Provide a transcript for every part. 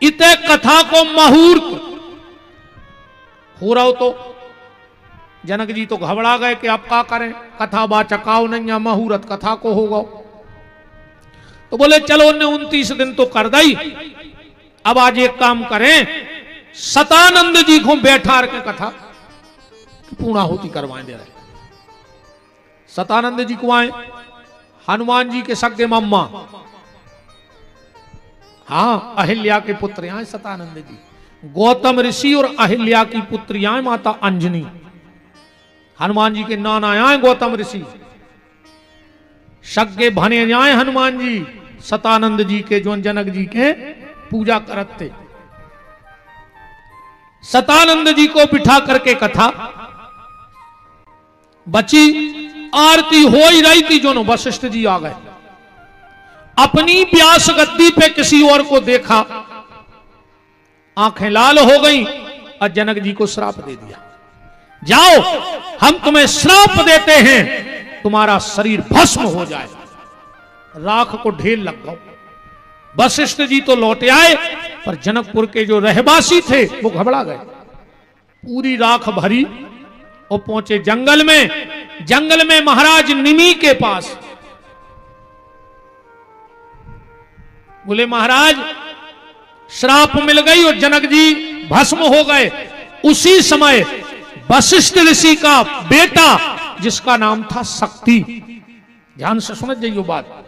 इते कथा को मुहूर्त हो रहा हो तो जनक जी तो घबरा गए कि आप क्या करें, कथा बा चकाओ नहीं या मुहूर्त कथा को होगा। तो बोले चलो उन्हें 29 दिन तो कर दई, अब आज एक काम करें, सतानंद जी को बैठा के कथा पूर्ण होती करवाएं दे रहे। सतानंद जी को आए, हनुमान जी के सगे मम्मा, हाँ अहिल्या के पुत्र आए सतानंद जी, गौतम ऋषि और अहिल्या की पुत्री आए माता अंजनी। हनुमान जी के नाना आए गौतम ऋषि, सगे भने आए हनुमान जी सतानंद जी के जो जनक जी के पूजा करते। सतानंद जी को बिठा करके कथा बची, आरती हो ही रही थी जो वशिष्ठ जी आ गए। अपनी व्यास गद्दी पे किसी और को देखा, आंखें लाल हो गई और जनक जी को श्राप दे दिया, जाओ हम तुम्हें श्राप देते हैं, तुम्हारा शरीर भस्म हो जाए, राख को ढेर लग गया। वशिष्ठ जी तो लौटे आए, पर जनकपुर के जो रहवासी थे वो घबरा गए। पूरी राख भरी और पहुंचे जंगल में। जंगल में महाराज निमि के पास बोले महाराज श्राप मिल गई और जनक जी भस्म हो गए। उसी समय वशिष्ठ ऋषि का बेटा जिसका नाम था शक्ति, ध्यान से सुन जाइए बात,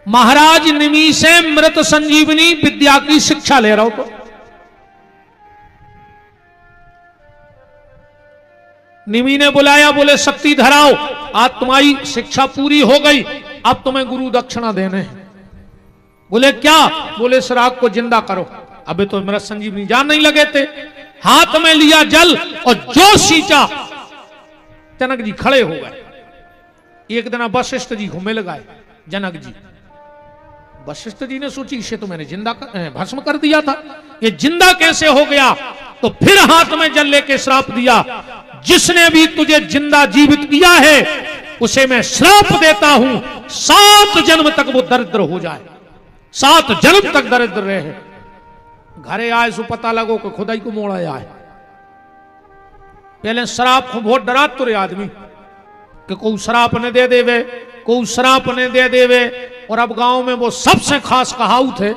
महाराज निमि से मृत संजीवनी विद्या की शिक्षा ले रहा हो। तो निमि ने बुलाया, बोले शक्ति धराओ, आज तुम्हारी शिक्षा पूरी हो गई, अब तुम्हें गुरु दक्षिणा देने हैं। बोले क्या? बोले श्राप को जिंदा करो। अबे तो मृत संजीवनी जान नहीं लगे थे। हाथ में लिया जल और जो सींचा, जनक जी खड़े हो गए। एक दिन वशिष्ठ जी को मिल गए जनक जी। वशिष्ठ जी ने सोची इसे तो मैंने जिंदा भस्म कर दिया था, ये जिंदा कैसे हो गया? तो फिर हाथ में जल लेके श्राप दिया, जिसने भी तुझे जिंदा जीवित किया है उसे मैं श्राप देता हूं, 7 जन्म तक वो दरिद्र हो जाए, 7 जन्म तक दरिद्र रहे। घरे आए सो पता लगो कि खुदाई को मोड़ा आए। पहले श्राप को बहुत डराते रहे आदमी कि कोई श्राप ने दे देवे, कोई श्राप ने दे देवे। और अब गांव में वो सबसे खास कहावत है,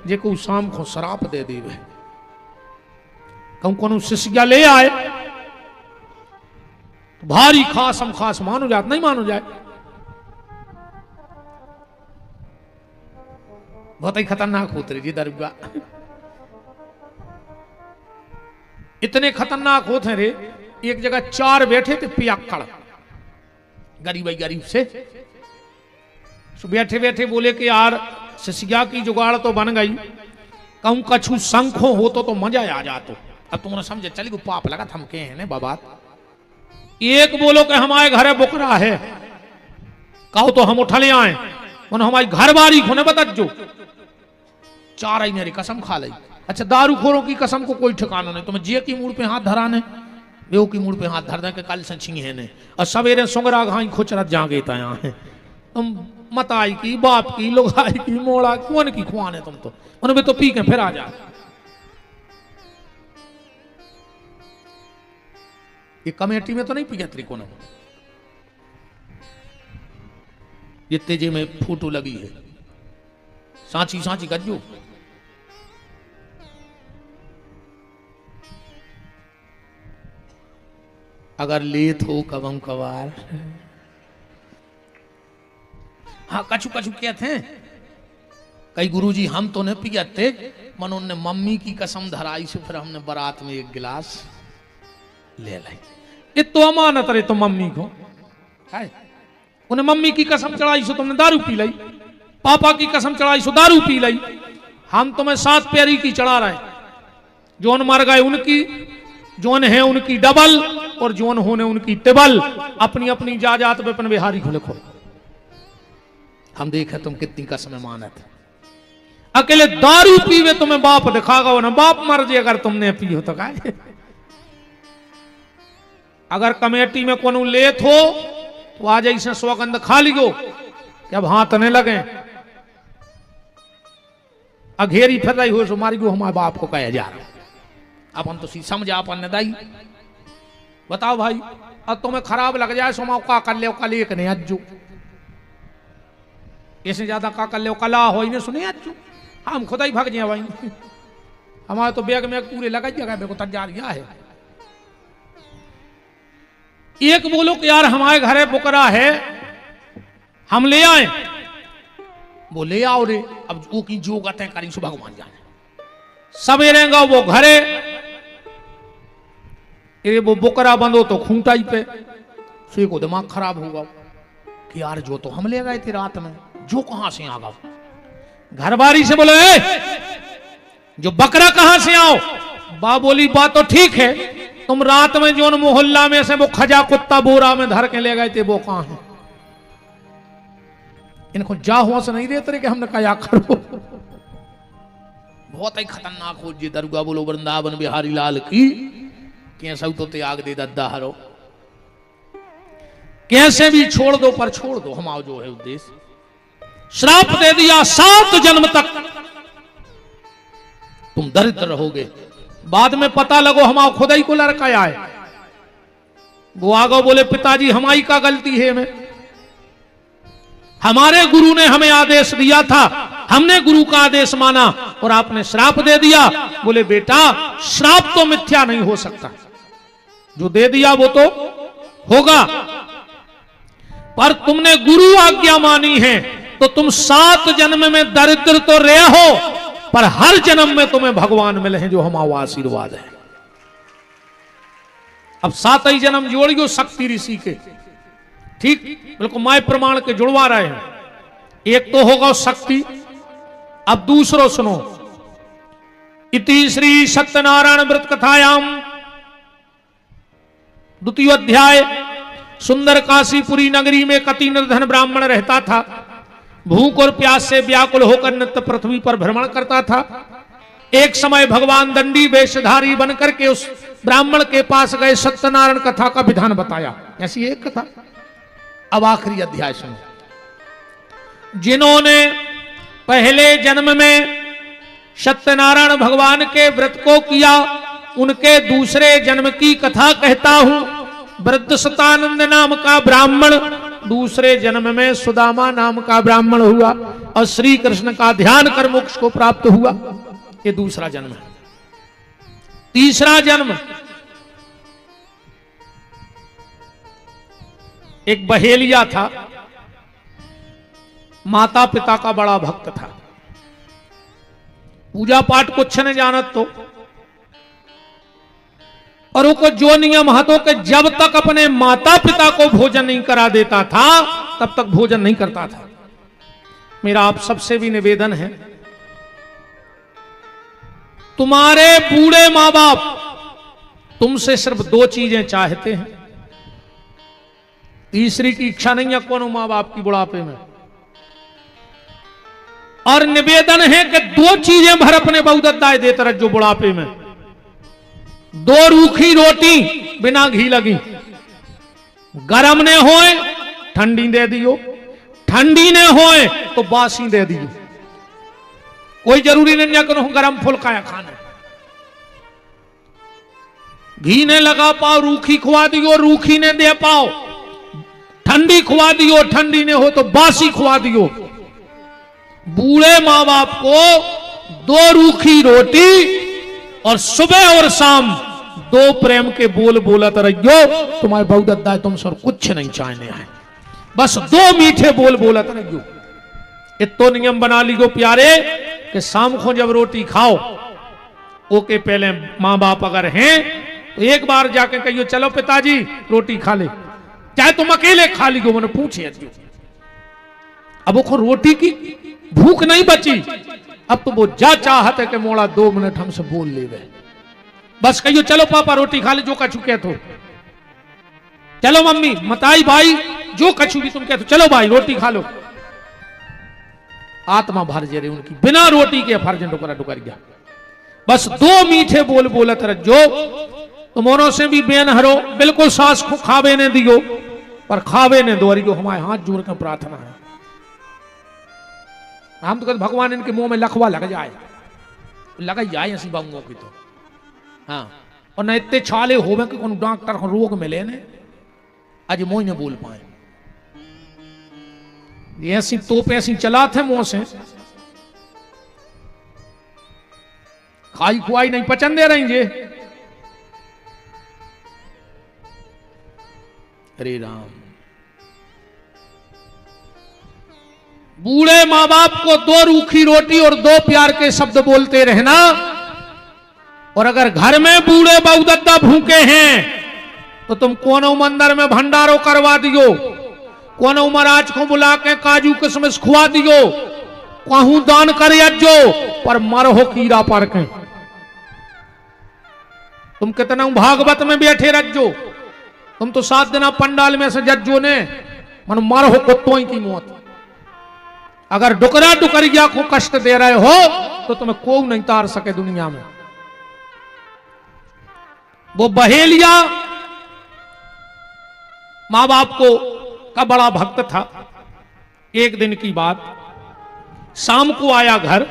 जे को शाम को श्राप दे देवे। कहूं शिष्या ले आए भारी खास हम खास मानो जात नहीं मानो जाए। बहुत ही खतरनाक होते रहे जी दरगाह, इतने खतरनाक होते रे। एक जगह 4 बैठे थे पियाक्कड़, गरीब से बैठे बैठे बोले कि यार शिष्या की जुगाड़ तो बन गई, कहूं कछु शंखो हो तो मजा आ जातो। अब तुमने समझे चली को पाप लगा थमके हैं बाबा। एक बोलो कि हमारे घरे बुकरा है, कहो तो हम उठा ले आए, हमारी घर बारी खुने बता जो 4 आई मेरी कसम खा ली। अच्छा दारूखोरों की कसम को कोई ठिकाना नहीं, तुम्हें जे की मूड पे हाथ धराने, बेव की मूड पे हाथ धर दे के कल से छिंगे ने और सवेरे सुंगरा घाई खुचरत जागे तया है। तुम मताई की बाप की लुगाई की मोड़ा कौन की खुआने तुम तो उनमें तो पी के फिर आ जा। ये कमेटी में तो नहीं पिया त्रिकोण, ये तेजे में फोटो लगी है सांची सांची गज्जू। अगर लेत हो कबम कवार, हाँ कछु कछु कहते हैं कई गुरुजी हम तो नहीं पियाते, मन उन्होंने मम्मी की कसम धराई से फिर हमने बारात में 1 गिलास ले लाई। ये तो अमानत रहे तो मम्मी को है, उन्हें मम्मी की कसम चढ़ाई सो तुमने दारू पी लाई, पापा की कसम चढ़ाई सो दारू पी लाई। हम तुम्हें 7 प्यारी की चढ़ा रहे, जोन मर गए उनकी, जोन है उनकी डबल और जोन होने उनकी टिबल। अपनी अपनी जाजात पे अपन बिहारी को लिखो, हम देखे तुम कितनी कसम मानत। अकेले दारू पीवे तुम्हें बाप दिखागा ना, बाप मर जाए अगर तुमने पी हो तो काय। अगर कमेटी में कोनो लेत हो तो आज ऐसे सौगंध खा लियो कि अब हाथ नहीं लगे। अघेरी फिर रही हो सो मारी गो हमारे बाप को कहे जा रहा अपन तो सी समझा अपन ने दाई बताओ भाई अब तुम्हें खराब लग जाए सो का कर ले कल एक ने अज्जू इससे ज्यादा का कर ले कला हो ही सुने अज्जू हम खुदा ही भाग जाए भाई हमारे तो बैग में पूरे लगा जगह मेरे को तैयार किया है एक बोलो कि यार हमारे घरे बुकरा है हम ले आए वो ले आओ रे अब वो की जो कहते हैं करी सो भगवान जाने सवेरेगा वो घरे वो बुकरा बंदो तो खूंटा ही पे से को दिमाग खराब होगा कि यार जो तो हम ले गए थे रात में जो कहां से आ गया घरबारी से बोले जो बकरा कहां से आओ बा बोली बात तो ठीक है तुम रात में जो मोहल्ला में से वो खजा कुत्ता बोरा में धर के ले गए थे वो कहां है इनको जा हुआ से नहीं देते कि हमने कहा करो बहुत ही खतरनाक हो जी दरगाह बोलो वृंदावन बिहारी लाल की कैसा तो त्याग दे दद्दा हरो कैसे भी छोड़ दो पर छोड़ दो हमारा जो है उद्देश्य श्राप दे दिया 7 जन्म तक तुम दरिद्र रहोगे बाद में पता लगो हमारा खुदा ही को लड़का आए वो आगो बोले पिताजी हमारी का गलती है में हमारे गुरु ने हमें आदेश दिया था हमने गुरु का आदेश माना और आपने श्राप दे दिया बोले बेटा श्राप तो मिथ्या नहीं हो सकता जो दे दिया वो तो होगा पर तुमने गुरु आज्ञा मानी है तो तुम 7 जन्म में दरिद्र तो रहे हो पर हर जन्म में तुम्हें भगवान मिले हैं जो हमारा आशीर्वाद है अब 7 ही जन्म जोड़ियो शक्ति ऋषि के ठीक बिल्कुल माय प्रमाण के जुड़वा रहे हैं एक तो होगा शक्ति अब दूसरो सुनो इति श्री सत्यनारायण व्रत कथायाम 2 अध्याय सुंदर काशीपुरी नगरी में कति निर्धन ब्राह्मण रहता था भूख और प्यास से व्याकुल होकर नित्य पृथ्वी पर भ्रमण करता था एक समय भगवान दंडी वेशधारी बनकर के उस ब्राह्मण के पास गए सत्यनारायण कथा का विधान बताया ऐसी एक कथा अब आखिरी अध्याय सुनो जिन्होंने पहले जन्म में सत्यनारायण भगवान के व्रत को किया उनके दूसरे जन्म की कथा कहता हूं वृद्ध सतानंद नाम का ब्राह्मण दूसरे जन्म में सुदामा नाम का ब्राह्मण हुआ और श्री कृष्ण का ध्यान कर मोक्ष को प्राप्त हुआ ये दूसरा जन्म है तीसरा जन्म एक बहेलिया था माता पिता का बड़ा भक्त था पूजा पाठ कुछ नहीं जानत तो और वो जो नियम हाथों के जब तक अपने माता पिता को भोजन नहीं करा देता था तब तक भोजन नहीं करता था मेरा आप सबसे भी निवेदन है तुम्हारे बूढ़े मां बाप तुमसे सिर्फ 2 चीजें चाहते हैं तीसरी की इच्छा नहीं है कौन मां बाप की बुढ़ापे में और निवेदन है कि 2 चीजें भर अपने बहुदत्ताए देते रह जो बुढ़ापे में 2 रूखी रोटी बिना घी लगी गरम ने होए ठंडी दे दियो ठंडी ने होए तो बासी दे दियो कोई जरूरी नहीं करो गरम फुल्का या खाना घी ने लगा पाओ रूखी खुआ दियो रूखी ने दे पाओ ठंडी खुआ दियो ठंडी ने हो तो बासी खुआ दियो बूढ़े मां बाप को 2 रूखी रोटी और सुबह और शाम 2 प्रेम के बोल बोलत रहियो तुम्हारे बहुदत्ता तुम सर कुछ नहीं चाहने हैं बस 2 मीठे बोल बोलत रहियो इतो नियम बना लियो प्यारे कि शाम को जब रोटी खाओ ओके पहले मां बाप अगर हैं तो एक बार जाके कहियो चलो पिताजी रोटी खा ले चाहे तुम अकेले खा लियो मैंने पूछे अब वो रोटी की भूख नहीं बची अब तो वो जा चाहते कि मोड़ा 2 मिनट हमसे बोल ले गए बस कहियो चलो पापा रोटी खा ले जो कछु कह तो चलो मम्मी मताई भाई जो कछु भी तुम कहते चलो भाई रोटी खा लो आत्मा भर जे रही उनकी बिना रोटी के फर्ज टुकड़ा टुकर गया बस 2 मीठे बोल बोलत रहो तो मोनो से भी बेन हरो बिल्कुल सास को खावे ने दियो पर खावे ने दो जो हमारे हाथ जोड़ कर प्रार्थना है हम तो कहते भगवान इनके मुंह में लखवा लग जाए लगा जाए ऐसी बाबुओं की तो हाँ और न इतने छाले होवे कि कौन डॉक्टर को रोग मिले ने आज मोई ने बोल पाए ये ऐसी तोप ऐसी चला थे मुंह से खाई खुआई नहीं पचन दे रही जे हरे राम बूढ़े माँ बाप को 2 रूखी रोटी और 2 प्यार के शब्द बोलते रहना और अगर घर में बूढ़े बहुदत्ता भूखे हैं तो तुम कोनो मंदिर में भंडारो करवा दियो कोनो महाराज को बुला के काजू किशमिश खुआ दियो कहूं दान कर जो पर मरहो कीड़ा पर के तुम कितना भागवत में बैठे रखो तुम तो 7 दिन पंडाल में से जज्जो ने मन मरहो कुत्तों की मौत अगर डुकरा डुकरिया को कष्ट दे रहे हो तो तुम्हें कोई नहीं तार सके दुनिया में वो बहेलिया मां बाप को का बड़ा भक्त था। एक दिन की बात शाम को आया घर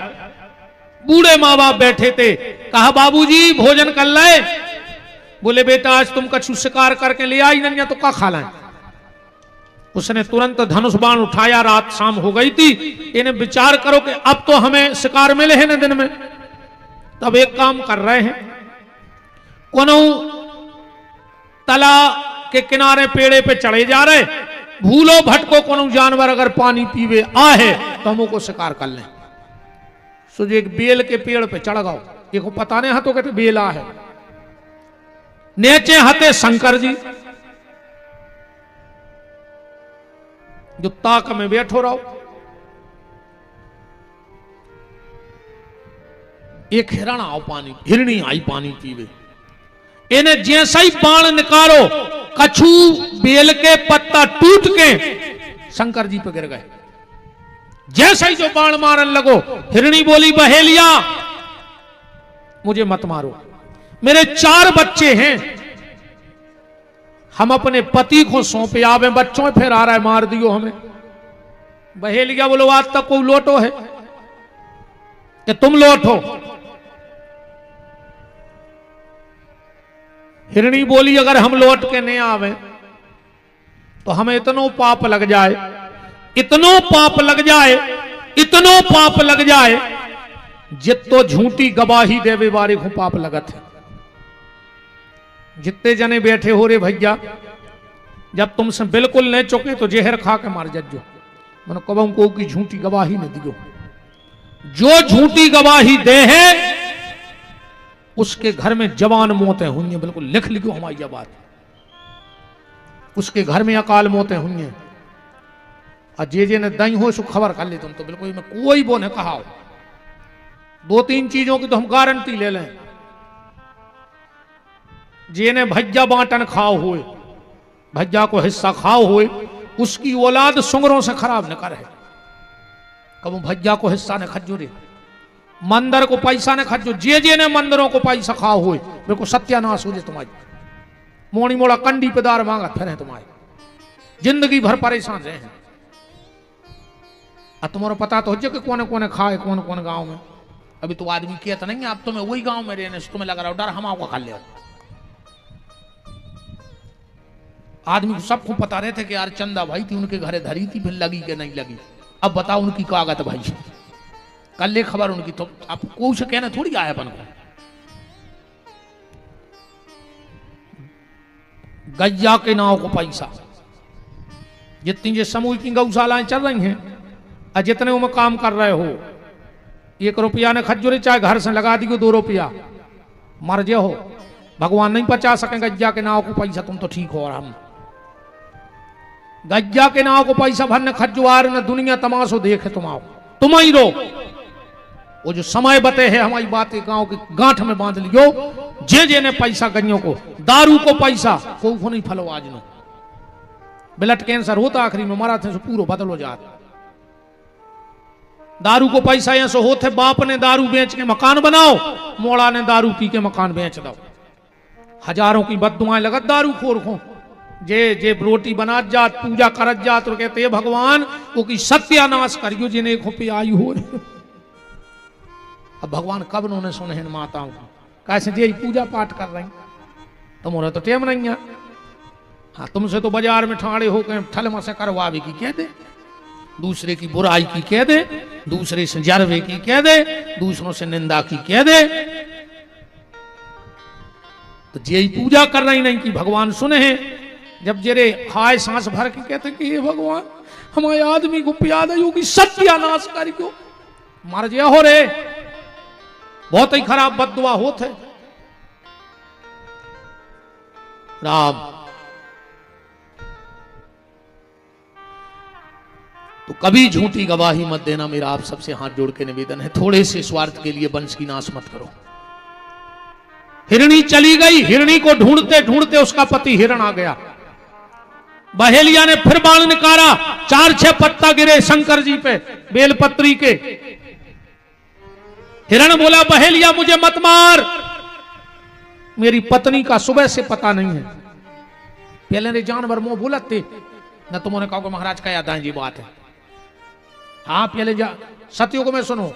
बूढ़े माँ बाप बैठे थे कहा बाबूजी भोजन कर ले बोले बेटा आज तुम कछु शिकार करके ले आई नहीं तो क्या खा लाए उसने तुरंत धनुष बाण उठाया रात शाम हो गई थी इन्हें विचार करो कि अब तो हमें शिकार मिले हैं ना दिन में तब एक काम कर रहे हैं कोनो तला के किनारे पेड़े पे चढ़े जा रहे भूलो भटको कोनो जानवर अगर पानी पीवे आहे तो हम को शिकार कर लें सो जो एक बेल के पेड़ पे चढ़ गओ एक पता नहीं हाथों कहते बेला है नीचे हते शंकर जी जो ताक में बैठो रहो एक हिरण आओ पानी हिरणी आई पानी पीवे इन्हें जैसा ही बाण निकालो कछु बेल के पत्ता टूट के शंकर जी पे गिर गए जैसा ही जो बाण मारन लगो हिरणी बोली बहेलिया मुझे मत मारो मेरे 4 बच्चे हैं हम अपने पति को सौंपे आवे बच्चों में फिर आ रहा है मार दियो हमें बहेलिया बोलो आज तक कोई लोटो है कि तुम लोटो हिरणी बोली अगर हम लौट के नहीं आवे तो हमें इतनो पाप लग जाए इतनो पाप लग जाए इतनो पाप लग जाए जितो झूठी गवाही देवे बारे को पाप लगत है जितने जने बैठे हो रे भैया जब तुमसे बिल्कुल नहीं चुके तो जहर खा के मार जज्जो मैंने कब को की झूठी गवाही न दियो जो झूठी गवाही दे है उसके घर में जवान मौतें हुई हैं बिल्कुल लिख लिखो हमारी यह बात उसके घर में अकाल मौतें हुई हैं और जे ने दई हो सो खबर कर ले तुम तो बिल्कुल में कोई वो ने कहा 2-3 चीजों की तो हम गारंटी ले लें जे ने भज्जा बांटन खाओ हुए भज्जा को हिस्सा खाओ हुए उसकी औलाद सुंगरों से खराब न करे कब भज्जा को हिस्सा ने खजो रे मंदिर को पैसा ने खजो जे ने मंदिरों को पैसा खाओ हुए मेरे को सत्यानाश हो जाए तुम्हारी मोड़ी मोड़ा कंडी पेदार मांगा फिर तुम्हारे जिंदगी भर परेशान रहे हैं तुम्हारा पता तो हो जाए कि कौन कौन खाए कौन कौन गांव में अभी तो आदमी कहता नहीं आप तुम्हें वही गांव में रहने से तुम्हें लग रहा हो डर हम आपको खा ले आदमी को सबको पता रहे थे कि यार चंदा भाई थी उनके घरे धरी थी फिर लगी कि नहीं लगी अब बताओ उनकी कागत भाई कल ले खबर उनकी तो आप कुछ कहना थोड़ी आया अपन को गैया के नाव को पैसा जितनी जो समूह की गौशालाएं चल रही हैं और जितने में काम कर रहे हो 1 रुपया ने खजूरी चाहे घर से लगा दियो 2 रुपया मर जे हो भगवान नहीं बचा सके गैया के नाव को पैसा तुम तो ठीक हो और हम गैया के नाव को पैसा भरने खजुआर न दुनिया तमाशो देखे तुम आओ तुम ही रो वो जो समय बते है हमारी बातें गांव की गांठ में बांध लियो जे ने पैसा गइयों को दारू को पैसा को नहीं फलो आज नो ब्लड कैंसर होता आखिरी में मरा थे पूरा बदलो जात दारू को पैसा यहां से होते बाप ने दारू बेच के मकान बनाओ मोड़ा ने दारू पी के मकान बेच दो हजारों की बददुआएं लगत दारू खोर को जे रोटी बना जात पूजा करत जात और कहते भगवान वो की सत्यानाश करियो जिन्हें खो पे आयु हो अब भगवान कब उन्होंने सुने इन माताओं को, कैसे जी पूजा पाठ कर रही, तुम्हारा तो टेम नहीं है। हाँ, तुमसे तो बाजार में ठाड़े होकर ठलमा से करवावे की कह दे, दूसरे की बुराई की कह दे, दूसरे से जरवे की कह दे, दूसरों से निंदा की कह दे। तो जे पूजा कर रही नहीं कि भगवान सुने हैं। जब जेरे हाय सांस भर के कहते कि हे भगवान हमारे आदमी को प्यादा योगी सत्यानाश कर क्यों मर गया हो रे, बहुत ही खराब बददुआ होत है। राम तो कभी झूठी गवाही मत देना, मेरा आप सबसे हाथ जोड़ के निवेदन है। थोड़े से स्वार्थ के लिए वंश की नाश मत करो। हिरणी चली गई, हिरणी को ढूंढते ढूंढते उसका पति हिरण आ गया। बहेलिया ने फिर बाण निकाला, 4-6 पत्ता गिरे शंकर जी पे बेलपत्री के। हिरण बोला बहेलिया मुझे मत मार, मेरी पत्नी का सुबह से पता नहीं है। पहले ने जानवर मुंह बोलते न, तुमने कहा महाराज का याद जी बात है। हाँ पहले सत्यों को मैं सुनो,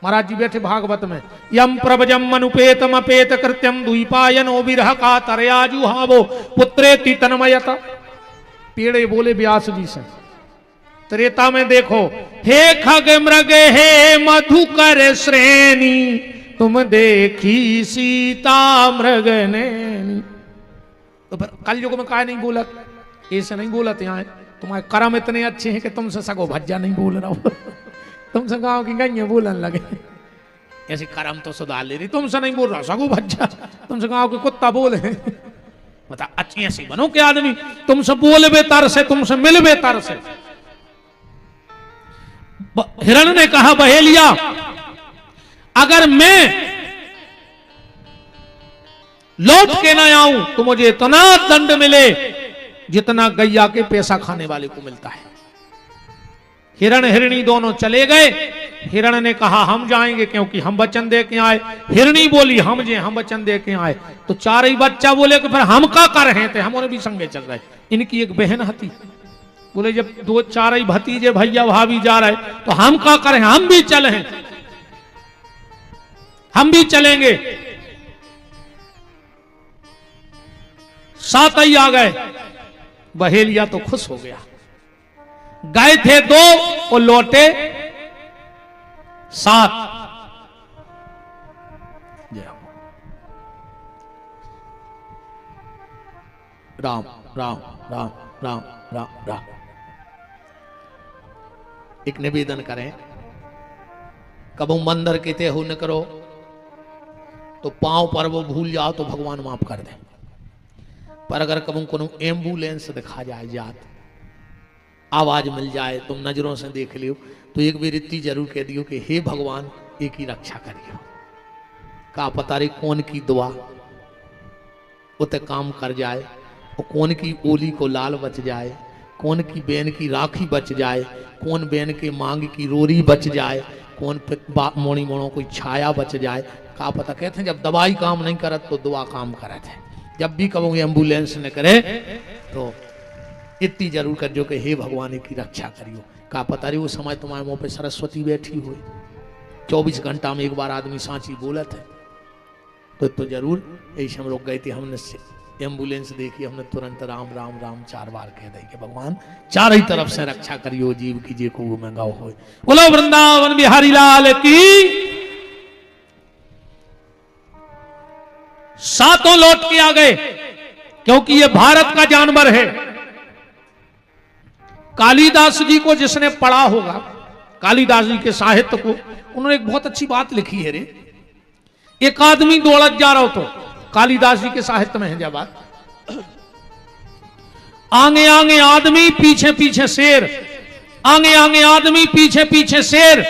महाराज जी बैठे भागवत में, यम प्रभजम अनुपेतम अपेत कृत्यम द्वीपायनो विरह का तरयाजु हावो पुत्रेति तन्मयता। पेड़े बोले व्यास जी से, त्रेता में देखो, हे खग मृग हे मधुकर श्रेणी तुम देखी सीता मृग नैनी। तो फिर कलयुग में काय नहीं बोलत, ऐसे नहीं बोलत। यहाँ तुम्हारे कर्म इतने अच्छे हैं कि तुमसे सगो भज्जा नहीं बोल रहा हो, तुमसे गाँव की गई बोलने लगे। ऐसे कर्म तो सुधार ले रही, तुमसे नहीं बोल रहा सगो भज्जा, तुमसे गाँव के कुत्ता बोले। बता अच्छी ऐसी बनो के आदमी, तुमसे बोल बेतर से, तुमसे मिल बेतर से। हिरण ने कहा बहेलिया अगर मैं लौट के ना आऊं तो मुझे इतना दंड मिले जितना गैया के पैसा खाने वाले को मिलता है। हिरण हिरणी दोनों चले गए। हिरण ने कहा हम जाएंगे क्योंकि हम वचन दे के आए। हिरणी बोली हम वचन दे के आए। तो चार ही बच्चा बोले कि फिर हम का कर रहे थे, हम भी संगे चल रहे। इनकी एक बहन हती, बोले जब 2-4 ही भतीजे भैया भाभी जा रहे तो हम का करें, हम भी चले हैं, हम भी चलेंगे। 7 ही आ गए। बहेलिया तो खुश हो गया। गए थे 2 और लौटे 7। राम राम राम राम राम राम। एक निवेदन करें, कबू मंदिर के ते हो न करो तो पांव पर वो भूल जाओ तो भगवान माफ कर दे। पर अगर कबू को एम्बुलेंस दिखा जाए, जात आवाज मिल जाए, तुम नजरों से देख लियो तो एक बार इतनी जरूर कह दियो कि हे भगवान एक ही रक्षा करियो। का पता रे कौन की दुआ उते काम कर जाए, और कौन की ओली को लाल बच जाए, कौन की बेन की राखी बच जाए, कौन बेन के मांग की रोरी बच जाए, कौन मोड़ी मोड़ों कोई छाया बच जाए। का पता कहते हैं जब दवाई काम नहीं करत तो दुआ काम करत है। जब भी कहोगे एम्बुलेंस न करे तो इतनी जरूर कर जो कि हे भगवान की रक्षा करियो। का पता रही वो समय तुम्हारे मुंह पे सरस्वती बैठी हुई, 24 घंटा में एक बार आदमी सांची बोलत है। तो जरूर ऐसे हम लोग गए थे, हमने एम्बुलेंस देखी, हमने तुरंत राम राम राम 4 बार कह दी कि भगवान चार ही तरफ से रक्षा करियो, जीव की जे को में गाओ हो। बोलो वृंदावन बिहारी लाल की। 7 लौट के आ गए क्योंकि ये भारत का जानवर है। कालिदास जी को जिसने पढ़ा होगा, कालिदास जी के साहित्य को, उन्होंने एक बहुत अच्छी बात लिखी है रे। एक आदमी दौड़त जा रहा हो तो कालिदास जी के साहित्य में है जब बात, आगे आगे आदमी पीछे पीछे शेर, आगे आगे आदमी पीछे पीछे शेर।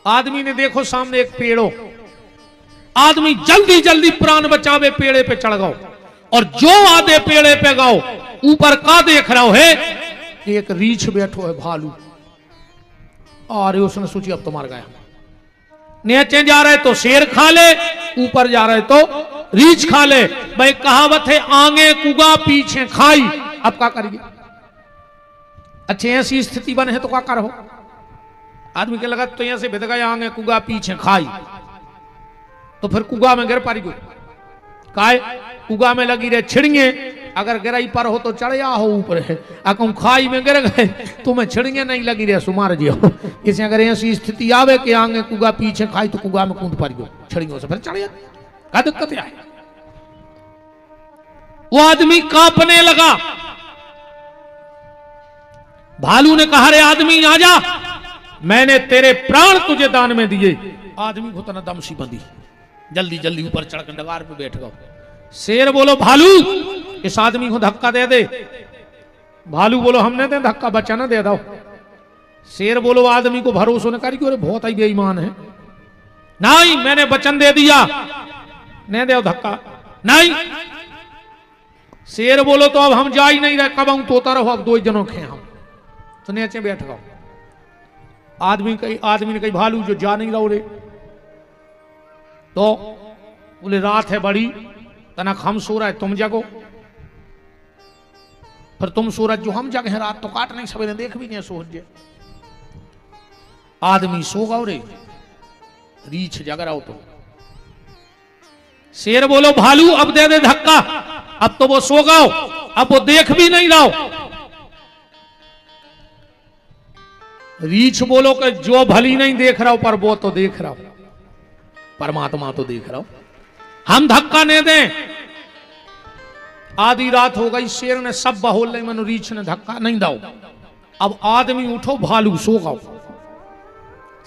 आदमी ने देखो सामने एक पेड़ो, आदमी जल्दी जल्दी प्राण बचावे पेड़े पे चढ़ गओ, और जो आधे पेड़े पे गओ ऊपर का देख रहा है, एक रीछ बैठो है भालू। और उसने सोची अब तो मार गया। नीचे जा रहे तो शेर खा ले, ऊपर जा रहे तो रीछ खा ले। भाई कहावत है आगे कुगा पीछे खाई। अब क्या करिए? अच्छे ऐसी स्थिति बने तो क्या करो? आदमी के लगा तो यहां से भिद गया आगे कुगा पीछे खाई, तो फिर कुगा में गिर पारी गो काय कुगा में लगी रहे छिड़िए, अगर गिराई पर हो तो चढ़िया हो ऊपर है, अकम खाई में गिर गए तुम्हें छिड़िए नहीं लगी रहे सुमार जी हो। इसे अगर ऐसी स्थिति आवे कि आगे कुगा पीछे खाई तो कुगा में कूद पारी गो छिड़ियों से फिर चढ़िया, क्या दिक्कत है। वो आदमी कांपने लगा। भालू ने कहा रे आदमी आजा, मैंने तेरे प्राण तुझे दान में दिए। आदमी को तना दम सी बंदी, जल्दी जल्दी ऊपर चढ़कर डगार पे बैठ गया। शेर बोलो भालू इस आदमी को धक्का दे दे। भालू बोलो हमने दे धक्का, बच्चा ना दे दो। शेर बोलो आदमी को भरोसा न करी, अरे बहुत ही बेईमान है। नहीं मैंने वचन दे दिया, नहीं दे धक्का नहीं। शेर बोलो तो अब हम जा ही नहीं रहे, कब हम तोता रहो, अब 2 जनों खे हम तो नीचे बैठ गए। आदमी ने कही भालू जो जा नहीं रहो रे, तो बोले रात है बड़ी, तनक हम सो रहा है तुम जगो, फिर तुम सूरज जो हम जगह रात तो काट नहीं सवेरे देख भी नहीं सोच। आदमी सो गो रे, रीछ जग रहा हो तो। शेर बोलो भालू अब दे दे धक्का, अब तो वो सो गो, अब वो देख भी नहीं रहा। रीछ बोलो कि जो भली नहीं देख रहा हो पर वो तो देख रहा हो, परमात्मा तो देख रहा हो, हम धक्का नहीं दें। आधी रात हो गई, शेर ने सब बहोल मनु रीछ ने धक्का नहीं दाओ। अब आदमी उठो, भालू सो गो।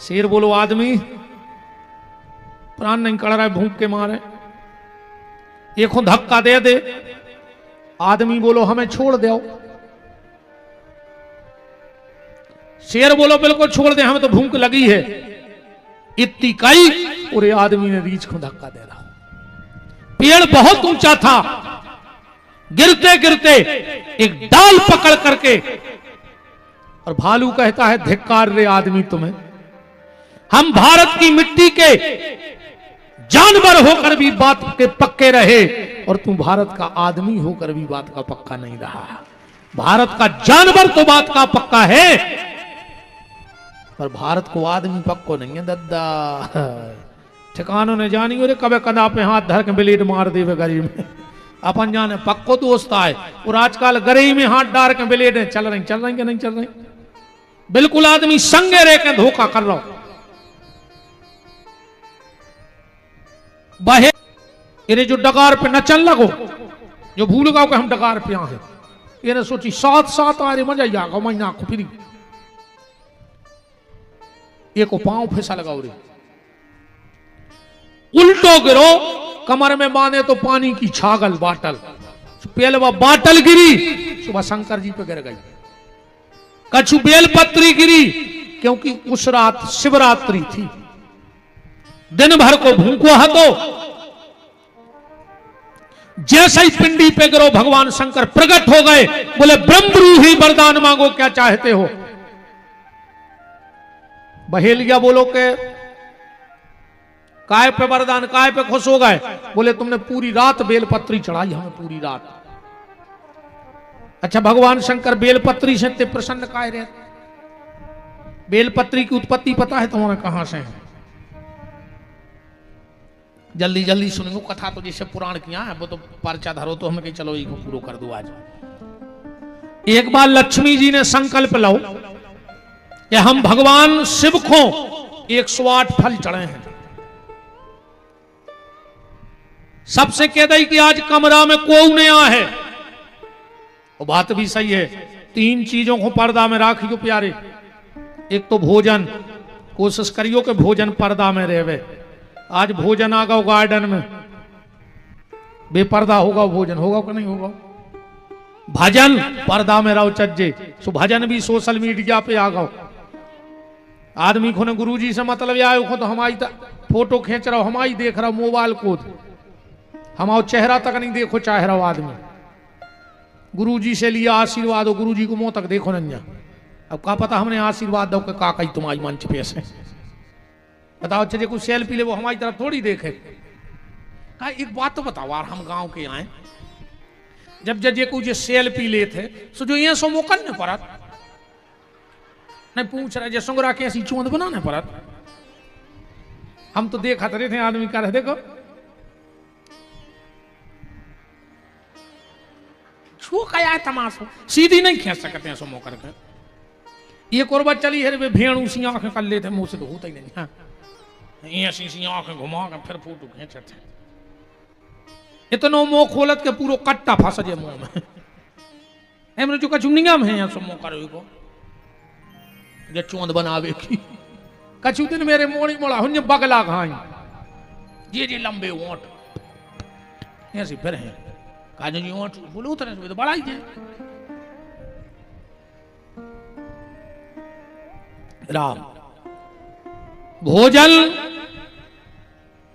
शेर बोलो आदमी प्राण नहीं कड़ रहा है भूख के मारे, एक धक्का दे दे। आदमी बोलो हमें छोड़ दो। शेर बोलो बिल्कुल छोड़ दे, हमें तो भूख लगी है। इतनी कई और आदमी ने रीछ को धक्का दे रहा। पेड़ बहुत ऊंचा था, गिरते गिरते एक डाल पकड़ करके, और भालू कहता है धिक्कार रे आदमी तुम्हें, हम भारत की मिट्टी के जानवर होकर भी बात के पक्के रहे और तू भारत का आदमी होकर भी बात का पक्का नहीं रहा। भारत का जानवर तो बात का पक्का है पर भारत को आदमी पक्को नहीं है दद्दा। ठिकानों ने जानी और कबे कदा पे हाथ धर के ब्लेड मार देवे गरीब में, अपन जाने पक्को दोस्त आए। और आजकल गरी में हाथ डाल के ब्लेड चल रही कि नहीं चल रही, बिल्कुल आदमी संगे रह के धोखा कर रहा। बहे ये जो डगार पे न चल लगो, जो भूल गो कि हम डगार पे हैं, ये सोची साथ साथ आ रहे मजा ही आगा महीना को फिर ये को पांव फिसा लगाओ रे, उल्टो गिरो, कमर में बांधे तो पानी की छागल बाटल, पेलवा बाटल गिरी, सुबह शंकर जी पे गिर गई। कछु बेलपत्री गिरी, क्योंकि उस रात शिवरात्रि थी, दिन भर को भूखो हतो। जैसे ही पिंडी पे गिरो भगवान शंकर प्रकट हो गए, बोले ब्रह्मरूही वरदान मांगो क्या चाहते हो। बहेलिया बोलो के काय पे वरदान, काय पे खुश हो गए। बोले तुमने पूरी रात बेलपत्री चढ़ाई हमें, पूरी रात। अच्छा भगवान शंकर बेलपत्री से इतने प्रसन्न काय रहे? बेलपत्री की उत्पत्ति पता है तुम्हें कहां से है? जल्दी जल्दी सुनियो कथा, तो जैसे पुराण किया है वो तो पर्चा धरो, तो हमें कहीं चलो ये पूरा कर दो आज। एक बार लक्ष्मी जी ने संकल्प लो कि हम भगवान शिव को 108 फल चढ़े हैं। सबसे कह दई कि आज कमरा में कोई नहीं आ है, वो बात भी सही है। 3 चीजों को पर्दा में राखियो प्यारे। एक तो भोजन, कोशिश करियो कि भोजन पर्दा में रहे। आज भोजन आ गो गार्डन में, बेपर्दा होगा भोजन, होगा कि नहीं होगा। भजन पर्दा में रहो चज्जे, सो भजन भी सोशल मीडिया पे आ गो। आदमी को ने गुरुजी से मतलब आयो को तो हमारी फोटो खींच रहा हो, हमारी देख रहा हो मोबाइल को, हमारा चेहरा तक नहीं देखो चाह रहा हो आदमी। गुरुजी से लिया आशीर्वाद हो, गुरुजी को मुंह तक देखो नहीं। अब का पता हमने आशीर्वाद दो का कही तुम्हारी मंच पे से बताओ। चलिए कुछ सेल्फी ले, वो हमारी तरफ थोड़ी देखे। कहा एक बात तो बताओ यार, हम गांव के आए, जब जज कुछ सेल्फी ले थे, सो जो यहाँ सो मोकन ने पड़ा नहीं पूछ रहे जसों राखे ऐसी चोंद बनाने परत। हम तो देखा रहे थे आदमी का रहे देखो छू क्या है तमाशो, सीधी नहीं खींच सकते हैं सुमो करके। ये कोरबत चली है वे भेड़ सी आंखें कर लेते मुंह से तो होता ही नहीं। हाँ ऐसी आंखें घुमा कर फिर फोटो खींचते थे। इतनो मुंह खोलत के पूरा कट्टा फंस जाए मुंह में। एमरे जो कचुनिया में है सुमो करो को जे चोंद बनावे की कछु दिन मेरे मोड़ी मोड़ा हुन्य बगला खाई ये लंबे ओंठ ऐसे फिर है काजू जी ओंठ बोलो उतरे तो बड़ा ही है। राम भोजन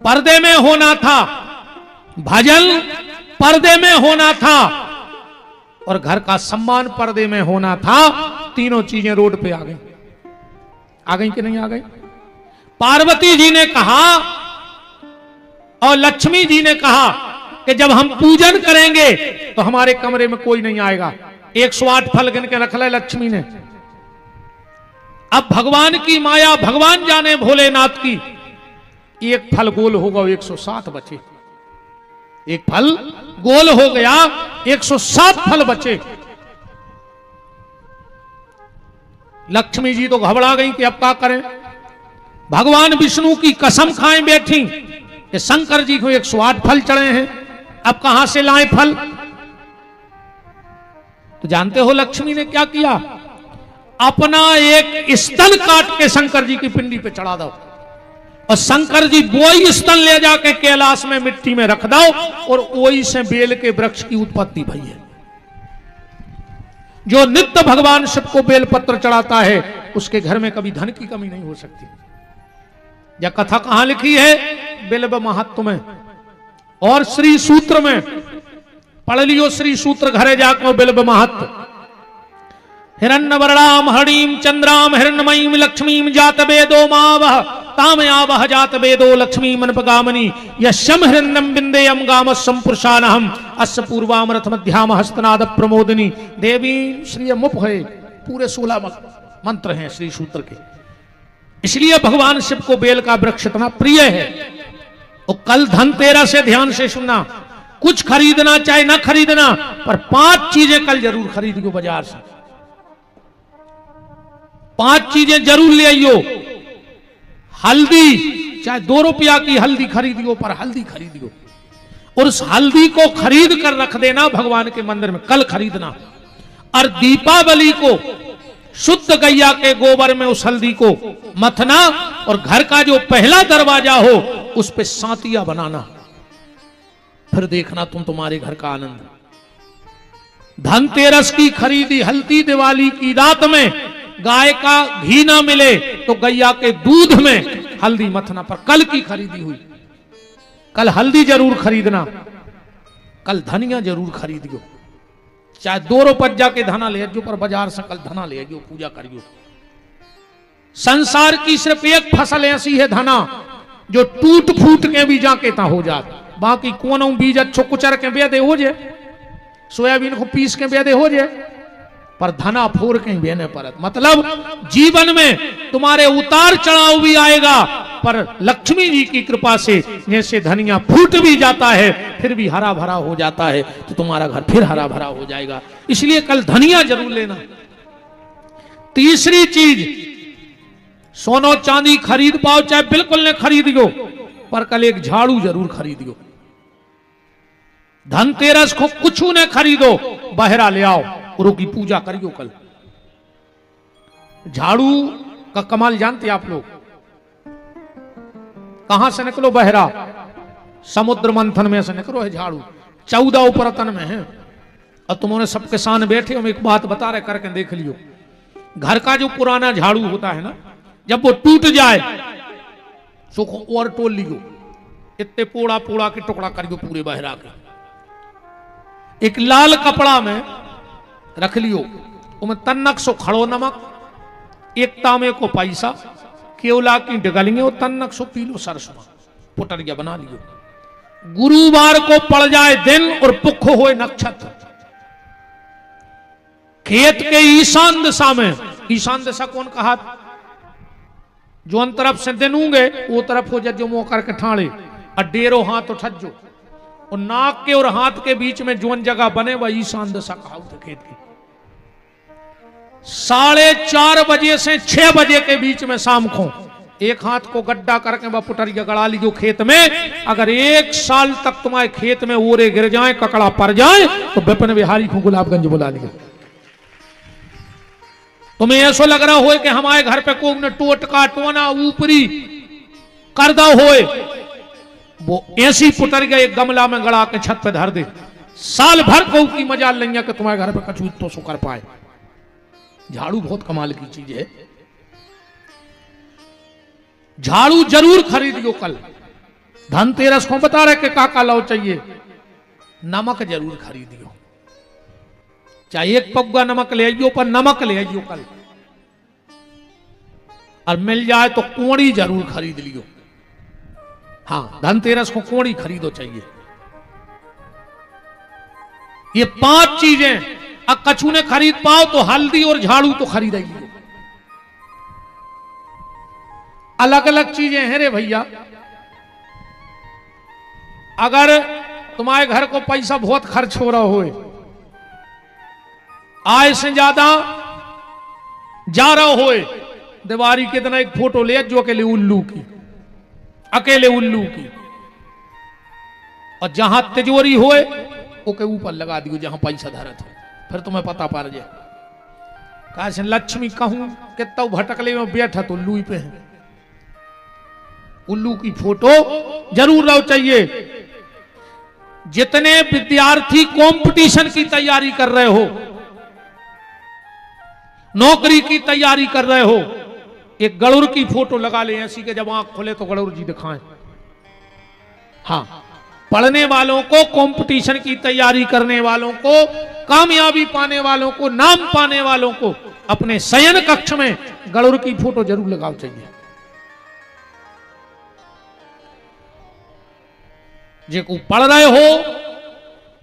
पर्दे में होना था, भजन पर्दे में होना था और घर का सम्मान पर्दे में होना था। तीनों चीजें रोड पे आ गई कि नहीं आ गई? पार्वती जी ने कहा और लक्ष्मी जी ने कहा कि जब हम पूजन करेंगे तो हमारे कमरे में कोई नहीं आएगा। 108 फल गिन के रख ले लक्ष्मी ने। अब भगवान की माया भगवान जाने भोलेनाथ की, एक फल गोल होगा 107 बचे। एक फल गोल हो गया 107 फल बचे। लक्ष्मी जी तो घबरा गई कि अब क्या करें। भगवान विष्णु की कसम खाएं बैठी कि शंकर जी को 108 फल चढ़े हैं, अब कहां से लाएं फल। तो जानते हो लक्ष्मी ने क्या किया? अपना एक स्तन काट के शंकर जी की पिंडी पे चढ़ा दो और शंकर जी वही स्तन ले जाके कैलाश में मिट्टी में रख दो और वही से बेल के वृक्ष की उत्पत्ति भई है। जो नित्य भगवान शिव को बेल पत्र चढ़ाता है उसके घर में कभी धन की कमी नहीं हो सकती। यह कथा कहां लिखी है? बिल्व महत्व में और श्री सूत्र में पढ़ लियो। श्री सूत्र घरे जाकर बिल्व महत्व। हिरण्यवर्णाम हरिणीम चंद्राम हिरण्यमयीम लक्ष्मीम जात वेदो मावह तामयावह जात वेदो लक्ष्मी मनपगामनी यशम हिरण्यम बिंदेयम गाम संपुरुषानहम अस्य पूर्वाम रथ मध्याम हस्तनाद प्रमोदिनी देवी श्री मुप है। पूरे 16 मंत्र हैं श्री सूत्र के। इसलिए भगवान शिव को बेल का वृक्ष इतना प्रिय है। और कल धनतेरस से ध्यान से सुनना, कुछ खरीदना चाहे ना खरीदना पर 5 चीजें कल जरूर खरीदियो बाजार से। 5 चीजें जरूर ले आइयो। हल्दी, चाहे 2 रुपया की हल्दी खरीदियो पर हल्दी खरीदियो और उस हल्दी को खरीद कर रख देना भगवान के मंदिर में, कल खरीदना। और दीपावली को शुद्ध गैया के गोबर में उस हल्दी को मथना और घर का जो पहला दरवाजा हो उस पे सांतिया बनाना। फिर देखना तुम्हारे घर का आनंद। धनतेरस की खरीदी हल्दी दिवाली की रात में गाय का घी ना मिले तो गैया के दूध में हल्दी मथना। पर कल की खरीदी हुई, कल हल्दी जरूर खरीदना, कल धनिया जरूर खरीदियो। चाहे 2 रुपये जाके धना ले जो पर बाजार से कल धना ले जो पूजा करियो। संसार की सिर्फ एक फसल ऐसी है धना जो टूट फूट के भी जाके ता हो जात। बाकी कोनो बीज अच्छो कुचर के बेदे हो जाए, सोयाबीन को पीस के बेदे हो जाए, पर धना फोर के बेने परत। मतलब जीवन में तुम्हारे उतार चढ़ाव भी आएगा पर लक्ष्मी जी की कृपा से जैसे धनिया फूट भी जाता है फिर भी हरा भरा हो जाता है तो तुम्हारा घर फिर हरा भरा हो जाएगा। इसलिए कल धनिया जरूर लेना। तीसरी चीज, सोनो चांदी खरीद पाओ चाहे बिल्कुल न खरीदियो पर कल एक झाड़ू जरूर खरीदियो। धनतेरस को कुछ न खरीदो, बहरा ले आओ, गुरु की पूजा करियो। कल झाड़ू का कमाल जानते आप लोग? कहां से निकलो बहरा? समुद्र मंथन में से निकलो है झाड़ू। 14 उपरतन में है। और तुमने सब किसान बैठे हम एक बात बता रहे, करके देख लियो। घर का जो पुराना झाड़ू होता है ना, जब वो टूट जाए तो और तोल लियो, इतने पोड़ा पोड़ा के टुकड़ा करियो पूरे बहरा के। एक लाल कपड़ा में रख लियो, उनमें तन्नक सो खड़ो नमक, एक तांबे को पैसा, केवला की डगलियों, तन्नक सो पीलो सरसों, पुटरिया बना लियो। गुरुवार को पड़ जाए दिन और पुख होए नक्षत्र, खेत के ईशान दिशा में ईशान दिशा कौन कहा? जो अन तरफ से दिनूंगे वो तरफ हो जो मुंह करके ठाणे और डेरो हाथ उठजो और नाक के और हाथ के बीच में जोन जगह बने वह ईशान दिशा कहा खेत की। 4:30 बजे से 6 बजे के बीच में शाम को एक हाथ को गड्ढा करके वह पुटरिया गड़ा लीजो खेत में। अगर 1 साल तक तुम्हारे खेत में ओरे गिर जाए, ककड़ा पड़ जाए, तो विपिन बिहारी को गुलाबगंज बुला लिया। तुम्हें ऐसा लग रहा हो कि हमारे घर पे कोई ने टोटका टोना ऊपरी करदा होए, वो ऐसी पुटर गया एक गमला में गड़ा के छत पे धर दे, साल भर को की मजा लेंगे कि तुम्हारे घर पे कछु तो सो कर पाए। झाड़ू बहुत कमाल की चीज है। झाड़ू जरूर खरीदियो कल। धनतेरस को बता रहे कि काका लाओ चाहिए, नमक जरूर खरीदियो। चाहे 1 पग्गा नमक ले आइयो, पर नमक ले आइयो कल। और मिल जाए तो कोड़ी जरूर खरीद लियो। हाँ, धनतेरस को कोड़ी खरीदो चाहिए। ये 5 चीजें अब कछु ने खरीद पाओ तो हल्दी और झाड़ू तो खरीदेगी। अलग अलग चीजें हैं रे भैया। अगर तुम्हारे घर को पैसा बहुत खर्च हो रहा हो, आय से ज्यादा जा रहा हो, दिवाली के दिन एक फोटो ले जो अकेले उल्लू की, अकेले उल्लू की, और जहां तिजोरी होए ओके ऊपर लगा दियो जहां पैसा धरत हो, फिर तुम्हें पता पड़ जाए। कहा लक्ष्मी कहूं कितना भटकले में बैठा तो उल्लू पे है। उल्लू की फोटो जरूर लो चाहिए। जितने विद्यार्थी कंपटीशन की तैयारी कर रहे हो, नौकरी की तैयारी कर रहे हो, एक गरुड़ की फोटो लगा ले ऐसी के जब आंख खोले तो गरुड़ जी दिखाएं। हाँ, पढ़ने वालों को, कंपटीशन की तैयारी करने वालों को, कामयाबी पाने वालों को, नाम पाने वालों को अपने शयन कक्ष में गरुड़ की फोटो जरूर लगाओ चाहिए। जे को पढ़ रहे हो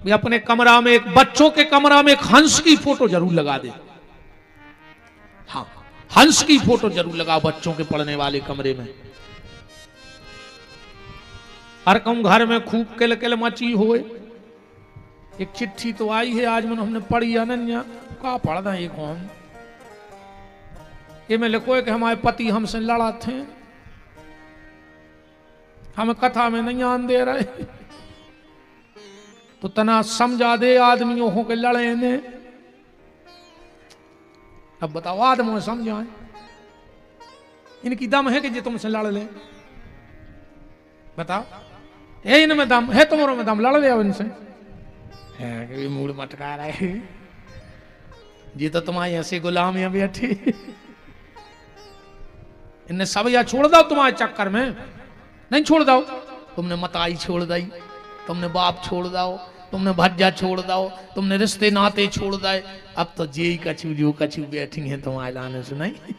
भी अपने कमरा में, एक बच्चों के कमरा में एक हंस की फोटो जरूर लगा दे। हाँ, हंस की फोटो जरूर लगाओ बच्चों के पढ़ने वाले कमरे में। हर कम घर में खूब किलकिल मची होए। एक चिट्ठी तो आई है आज मन हमने पढ़ी, अनन्या का पढ़ना ये कौन, ये में लिखो है कि हमारे पति हमसे लड़ा थे, हमें कथा में नहीं आन दे रहे, तो तना समझा दे आदमियों को के लड़े ने। अब बताओ आदमी समझाए, इनकी दम है कि जे तुमसे लड़ ले? बताओ, है इनमें दम है? तुम्हारों में दम, लड़ ले इनसे। है मूड मटका रहे जी, तो तुम्हारी ऐसे गुलाम या बैठी, इनने सब या छोड़ दो तुम्हारे चक्कर में। नहीं छोड़ दो, तुमने मताई छोड़ दी, तुमने बाप छोड़ दो, तुमने भज्जा छोड़ दो, तुमने रिश्ते नाते छोड़ दे। अब तो जे कछु जो कछु बैठी है तुम्हारे लाने से नहीं,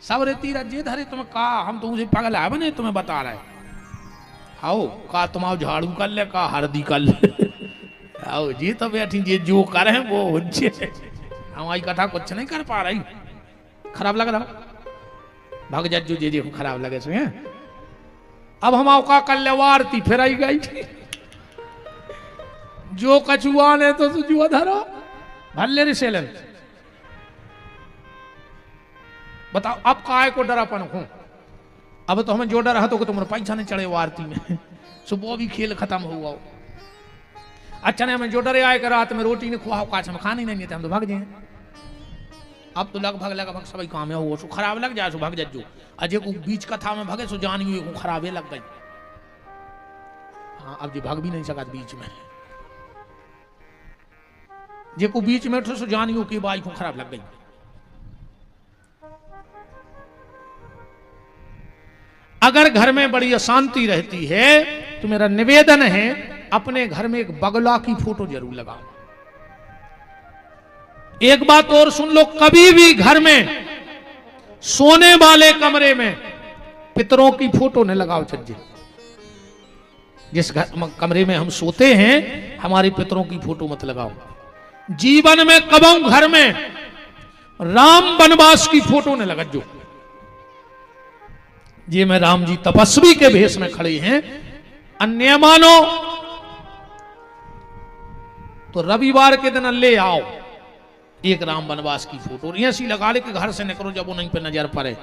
सब रेती जे धरे तुम्हें कहा, हम तुमसे पागल है बने, तुम्हें बता रहे आओ का तुम्हारा झाड़ू कर ले, का हरदी कर ले, आओ जी तो बैठी जे जो करे वो हमारी कथा कुछ नहीं कर पा रही। खराब लग रहा, भाग जा जो जे खराब लगे सो। अब हम का कर ले वारती फिर आई गई थी, जो कछुआ ने तो जुआ धरो भल्ले रे सेलन। बताओ अब काय को डरापन हूं? अब तो हमें जो डर है तो तुम्हारे पैसा नहीं चढ़े वारती में, सुबह भी खेल खत्म हुआ। अच्छा ने हमें जो डरे आए कर रात में रोटी नहीं खुआ काच में खानी नहीं थे, हम तो भाग जाए। अब तो लगभग सभी काम है वो सो खराब लग जाए, सो भाग जाजो। अजय को बीच कथा में भगे सो जान हुई को खराबे लग गई। हाँ, अब जी भाग भी नहीं सका बीच में, जे को बीच में उठो सो जान हुई की बाई को खराब लग गई। अगर घर में बड़ी अशांति रहती है तो मेरा निवेदन है अपने घर में एक बगला की फोटो जरूर लगाओ। एक बात और सुन लो, कभी भी घर में सोने वाले कमरे में पितरों की फोटो न लगाओ चज्जे। जिस कमरे में हम सोते हैं हमारे पितरों की फोटो मत लगाओ। जीवन में कबों घर में राम वनवास की फोटो ने लगत जो ये में राम जी तपस्वी के भेष में खड़े हैं। अन्य मानो तो रविवार के दिन ले आओ एक राम वनवास की फोटो ऐसी लगा ले कि घर से निकलो, जब वो नहीं पे नजर पड़े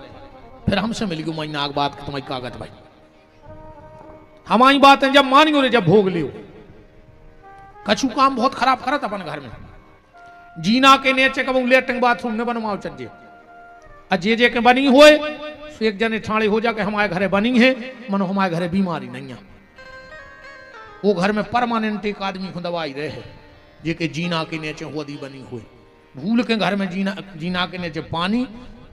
फिर हमसे मिल गई मैं नाग बात तुम्हारी कागज भाई हमारी बात है जब मानियो रे जब भोग लियो। कछु काम बहुत खराब करत अपन घर में जीना के नीचे कब लेटरिंग बाथरूम ने बनवाओ चज्जे जे के बनी होए एक जने ठाणे हो जाके हमारे घरे बनी है मनो हमारे घरे बीमारी नहीं है। वो घर में परमानेंट एक आदमी को दवाई रहे है जे के जीना के नीचे होदी बनी हुई भूल के घर में जीना के नीचे पानी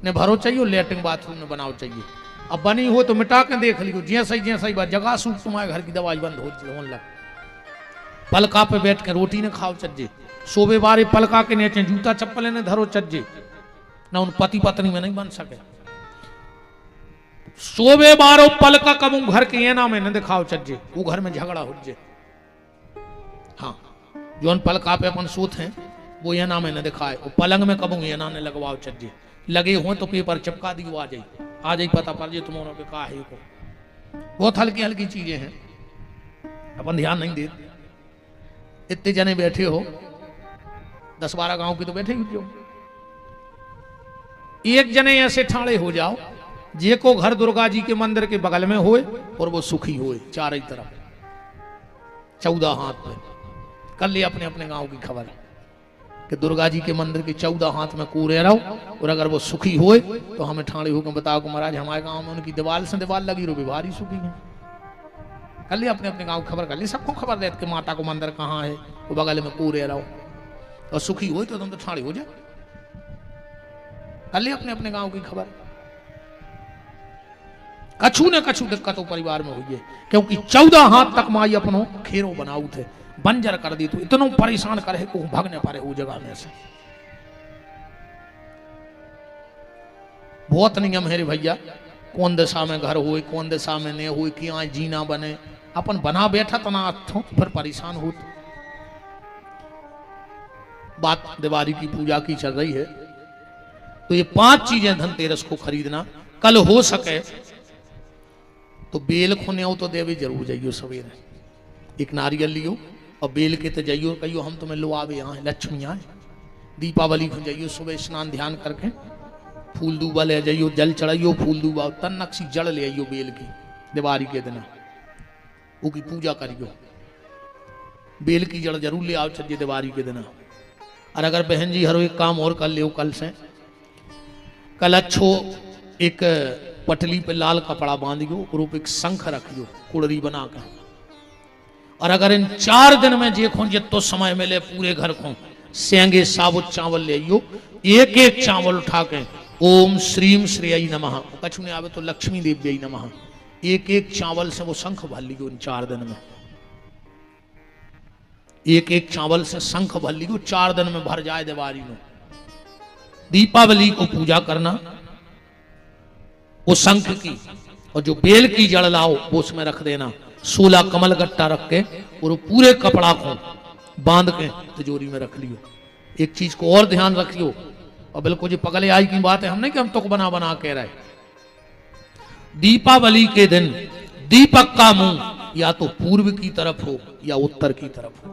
ने भरो चाहिए लेटरिंग बाथरूम ने बनाओ चाहिए। अब बनी हो तो मिटा के देख लियो जैसा ही बात जगह सूख तुम्हारे घर की दवाई बंद होने लग। पलका पे बैठ के रोटी ने खाओ चज्जे सोबे बारे पलका के नीचे जूता चप्पल ने धरो चज्जे ना उन पति पत्नी में नहीं बन सके। सोबे बारो पलका कबू घर के एना में न दिखाओ चज्जे वो घर में झगड़ा हो जे। हाँ जो पलका पे अपन सोत हैं वो एना में न दिखाए वो पलंग में कबू एना ने लगवाओ चज्जे लगे हो तो पेपर चिपका दियो आ जाए पता पड़ जाए तुम्हारा पे कहा है को। बहुत हल्की हल्की चीजें हैं अपन ध्यान नहीं देते। इतने जने बैठे हो 10-12 गांव की तो बैठे ही हो एक जने ऐसे ठाणे हो जाओ जे को घर दुर्गा जी के मंदिर के बगल में होए और वो सुखी होए चारों तरफ 14 हाथ में कर ले अपने अपने गांव की खबर कि दुर्गा जी के मंदिर के 14 हाथ में कूरे रहो और अगर वो सुखी होए तो हमें ठाणे होकर बताओ कि महाराज हमारे गांव में उनकी दीवार से दीवार लगी रो भारी सुखी है। कर ले अपने अपने गांव की खबर कर ले सबको खबर दे कि माता को मंदिर कहाँ है वो बगल में कूरे रहो और सुखी हो तो तुम तो ठाणे हो जाए। कर ले अपने अपने गांव की खबर। कछु न कछु दिक्कतों परिवार में हुई है क्योंकि 14 हाथ तक माई अपनो खेरो बनाऊ थे बंजर कर दी तो इतना परेशान करे को भागने पारे वो जगह में से। बहुत नियम है रे भैया कौन दिशा में घर हुए कौन दिशा में नहीं हुई कि यहाँ जीना बने अपन बना बैठा तना फिर परेशान हो। बात दिवाली की पूजा की चल रही है तो ये 5 चीजें धनतेरस को खरीदना। कल हो सके तो बेल खोने हो तो देवी जरूर जाइयो सवेरे एक नारियल लियो और बेल के तो जाइयो कहियो हम तुम्हें लो आवे यहाँ लक्ष्मी आए। दीपावली को जाइयो सुबह स्नान ध्यान करके फूल दूबा ले जाइयो जल चढ़ाइयो फूल दूबा तन नक्सी जड़ ले आइयो बेल की दिवाली के दिन वो की पूजा करियो बेल की जड़ जरूर ले आओ चलिए दिवाली के दिन। और अगर बहन जी हर एक काम और कर ले कल से कल अच्छो एक पटली पे लाल कपड़ा बांधियो और एक शंख रखियो कुड़री बना कर। और अगर इन 4 दिन में देखो जितो समय मिले पूरे घर को सेंगे साबुत चावल ले आइयो एक एक चावल उठा के ओम श्रीम श्रेय नमः कछु नहीं आवे तो लक्ष्मी देव्य नमः एक एक चावल से वो शंख भर लियो इन 4 दिन में एक एक चावल से शंख भर लियो 4 दिन में भर जाए दिवाली में। दीपावली को पूजा करना वो शंख की और जो बेल की जड़ लाओ वो उसमें रख देना 16 कमल गट्टा रख के और वो पूरे कपड़ा को बांध के तिजोरी में रख लियो। एक चीज को और ध्यान रखियो और बिल्कुल जी पगले आई की बात है हम नहीं कि हम तुक बना बना कह रहे। दीपावली के दिन दीपक का मुंह या तो पूर्व की तरफ हो या उत्तर की तरफ हो।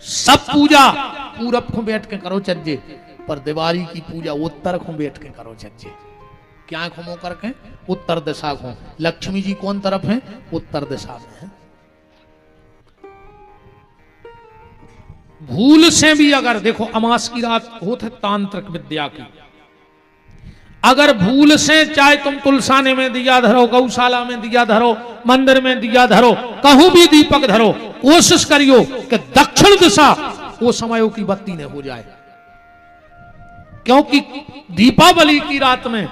सब पूजा पूरब को बैठ के करो चज्जे पर दिवाली की पूजा उत्तर को बैठ के करो चज्जे। क्या घूमो करके उत्तर दिशा को। लक्ष्मी जी कौन तरफ है उत्तर दिशा में है। भूल से भी अगर देखो अमास की रात होते तांत्रिक विद्या की अगर भूल से चाहे तुम तुलसाने में दिया धरो गौशाला में दिया धरो मंदिर में दिया धरो कहूं भी दीपक धरो कोशिश करियो कि दक्षिण दिशा वो समयों की बत्ती न हो जाए। क्योंकि दीपावली की रात में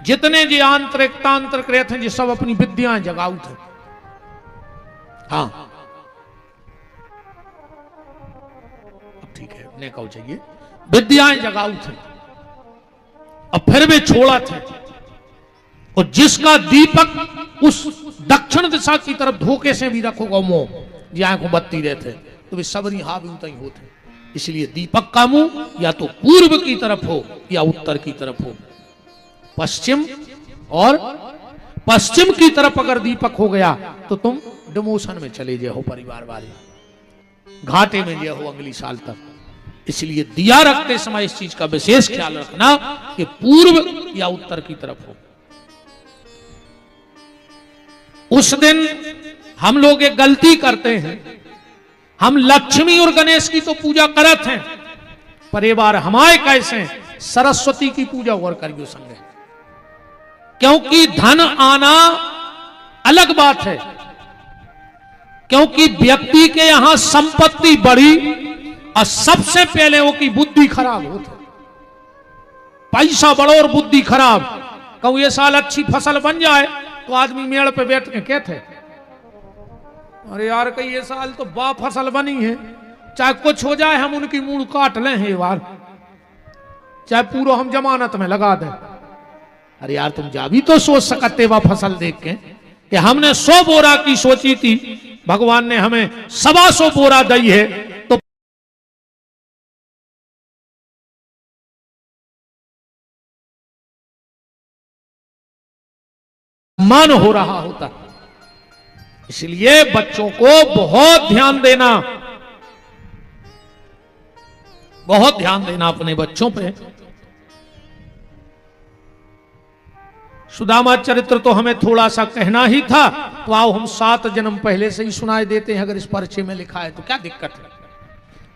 जितने जे आंतरिक तांत्रिक रहते हैं सब अपनी विद्याएं जगाऊ थे। हाँ अब ठीक है ने कहो चाहिए विद्याएं जगाऊ थे और फिर भी छोड़ा थे और जिसका दीपक उस दक्षिण दिशा की तरफ धोखे से भी रखोगा मोह जहां को बत्ती रहते तो वे सबरी हा भी उतना ही होते। इसलिए दीपक का मुंह या तो पूर्व की तरफ हो या उत्तर की तरफ हो। पश्चिम की तरफ अगर दीपक हो गया तो तुम डिमोशन में चले जाओ, परिवार वाले घाटे में जाओ अगली साल तक। इसलिए दिया रखते समय इस चीज का विशेष ख्याल रखना कि पूर्व या उत्तर की तरफ हो। उस दिन हम लोग एक गलती करते हैं, हम लक्ष्मी और गणेश की तो पूजा करत हैं, पर ये बार हमारे कैसे सरस्वती की पूजा और करियो संगे, क्योंकि धन आना अलग बात है। क्योंकि व्यक्ति के यहां संपत्ति बढ़ी और सबसे पहले वो की बुद्धि खराब होती, पैसा बढ़ो और बुद्धि खराब। कहूं ये साल अच्छी फसल बन जाए तो आदमी मेड़ पे बैठ के कहते अरे यार कहीं ये साल तो बा फसल बनी है, चाहे कुछ हो जाए हम उनकी मूड़ काट लें ये बार, चाहे पूरा हम जमानत में लगा दें। अरे यार तुम जा भी तो सोच सकते बा फसल देख के कि हमने 100 बोरा की सोची थी, भगवान ने हमें 125 बोरा दी है, तो मान हो रहा होता। इसलिए बच्चों को बहुत ध्यान देना, बहुत ध्यान देना अपने बच्चों पे। सुदामा चरित्र तो हमें थोड़ा सा कहना ही था, तो आओ हम 7 जन्म पहले से ही सुनाए देते हैं, अगर इस परिचय में लिखा है तो क्या दिक्कत है।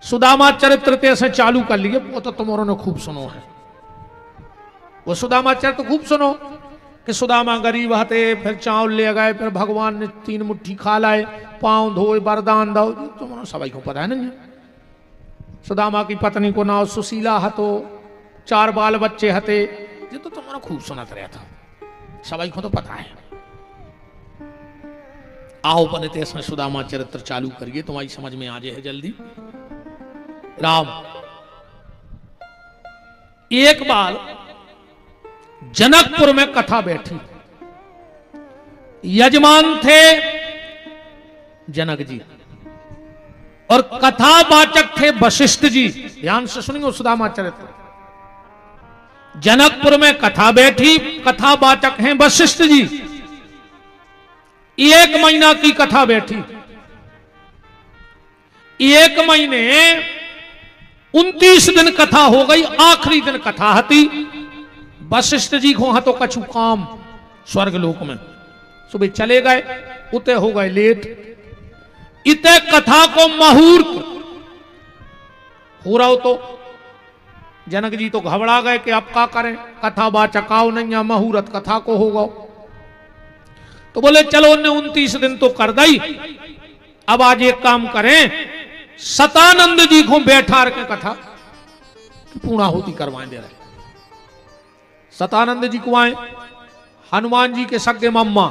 सुदामा चरित्र से चालू कर लिए, वो तो तुम्हारों ने खूब सुनो है, वो सुदामा चरित्र खूब सुनो कि सुदामा गरीब हते, फिर चावल ले गए, फिर भगवान ने 3 मुट्ठी खा लाए, पांव धोए, वरदान दो, तुम्हारा सभी को पता है ना। सुदामा की पत्नी को नाव सुशीला हतो, 4 बाल बच्चे हते, ये तो तुम्हारा खूब सुनत रहा था, सभी को तो पता है। आओ बनते इसमें सुदामा चरित्र चालू करिए, तुम्हारी समझ में आ जाए जल्दी। राम एक बार जनकपुर में कथा बैठी, यजमान थे जनक जी और कथावाचक थे वशिष्ठ जी। ध्यान से सुनिए सुदामा चरित्र। जनकपुर में कथा बैठी, कथावाचक हैं वशिष्ठ जी। 1 महीना की कथा बैठी, 1 महीने 29 दिन कथा हो गई, आखिरी दिन कथा हती। वशिष्ठ जी को हाथों कछु काम स्वर्ग लोक में, सुबह चले गए, उते हो गए लेट। इते कथा को मुहूर्त हो रहा तो जनक जी तो घबरा गए कि अब क्या करें, कथा वाचकाओ नहीं या मुहूर्त कथा को होगा। तो बोले चलो उन्हें 29 दिन तो कर दई, अब आज एक काम करें, सतानंद जी को बैठा के कथा पूर्णाहुति करवाएं दे रहे। सतानंद जी को आए, हनुमान जी के सगे मम्मा,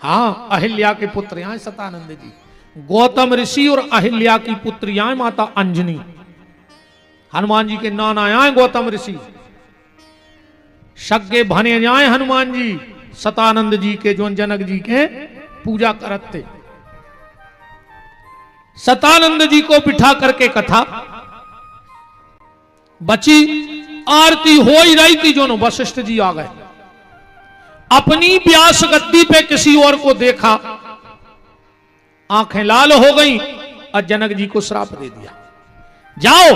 हाँ अहिल्या के पुत्र यहाँ सतानंद जी, गौतम ऋषि और अहिल्या की पुत्री यहाँ माता अंजनी, हनुमान जी के नाना यहाँ गौतम ऋषि, सगे भने जाए हनुमान जी सतानंद जी के जो जनक जी के पूजा करते। सतानंद जी को बिठा करके कथा बची, आरती हो ही रही थी, जो वशिष्ठ जी आ गए, अपनी व्यास गद्दी पे किसी और को देखा, आंखें लाल हो गई और जनक जी को श्राप दे दिया, जाओ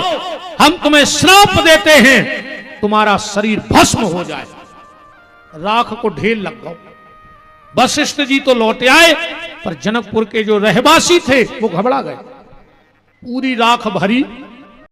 हम तुम्हें श्राप देते हैं, तुम्हारा शरीर भस्म हो जाए, राख को ढेर लग गओ। वशिष्ठ जी तो लौटे आए, पर जनकपुर के जो रहवासी थे वो घबरा गए। पूरी राख भरी